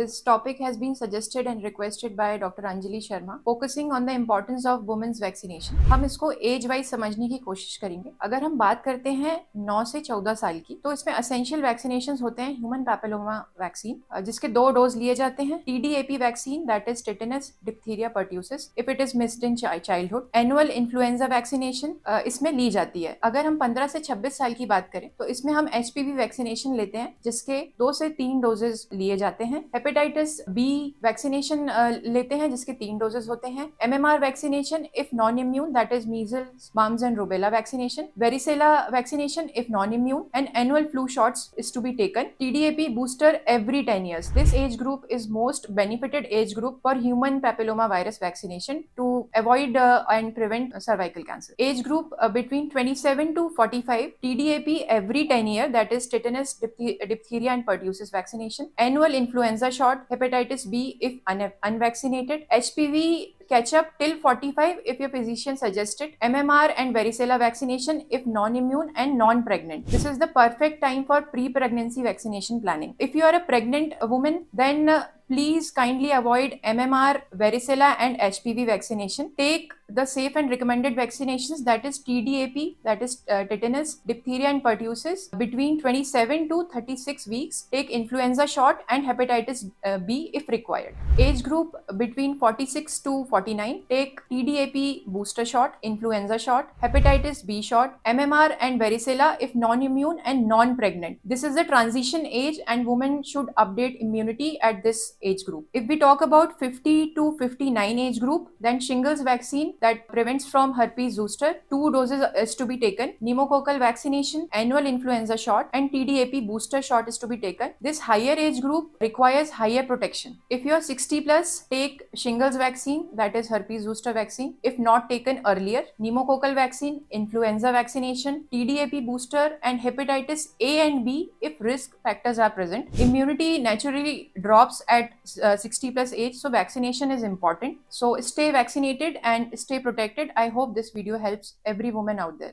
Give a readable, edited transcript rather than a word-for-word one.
This topic has been suggested and requested by Dr. Anjali Sharma, focusing on the importance of women's vaccination. हम इसको age wise समझने की कोशिश करेंगे। अगर हम बात करते हैं 9 से 14 साल की, तो इसमें असेंशियल वैक्सीनेशन होते हैं ह्यूमन पैपिलोमा वैक्सीन, जिसके 2 डोज लिए जाते हैं। TDAP vaccine, that is tetanus diphtheria pertussis, if it is missed in childhood. Annual influenza vaccination इसमें ली जाती है। अगर हम 15 से 26 साल की बात करें तो इसमें हम HPV वैक्सीनेशन लेते हैं, जिसके 2 से 3 डोजेस लिए जाते हैं। हेपेटाइटिस बी वैक्सीनेशन लेते हैं, जिसके 3 डोजेस होते हैं। MMR vaccination if non immune, that is measles, mumps and rubella vaccination. Varicella vaccination if non immune, and annual flu shots is to be taken. TDAP booster every 10 years. This age group is most benefited age group for human papilloma virus vaccination to avoid and prevent cervical cancer. Age group between 27 to 45, TDAP every 10 year, that is tetanus, diphtheria and pertussis vaccination. Annual influenza shot, hepatitis B if unvaccinated. HPV catch up till 45 if your physician suggested. MMR and varicella vaccination if non-immune and non-pregnant. This is the perfect time for pre-pregnancy vaccination planning. If you are a pregnant woman, then please kindly avoid MMR, varicella and HPV vaccination. Take the safe and recommended vaccinations, that is TDAP, that is tetanus, diphtheria and pertussis between 27 to 36 weeks. Take influenza shot and hepatitis B if required. Age group between 46 to 49, take TDAP booster shot, influenza shot, hepatitis B shot, MMR and varicella if non-immune and non-pregnant. This is the transition age and women should update immunity at this age group. If we talk about 50 to 59 age group, then shingles vaccine that prevents from herpes zoster, 2 doses is to be taken. Pneumococcal vaccination, annual influenza shot and TDAP booster shot is to be taken. This higher age group requires higher protection. If you are 60 plus, take shingles vaccine, that is herpes zoster vaccine if not taken earlier, pneumococcal vaccine, influenza vaccination, TDAP booster and hepatitis A and B if risk factors are present. Immunity naturally drops at 60 plus age, so vaccination is important. So stay vaccinated and stay protected. I hope this video helps every woman out there.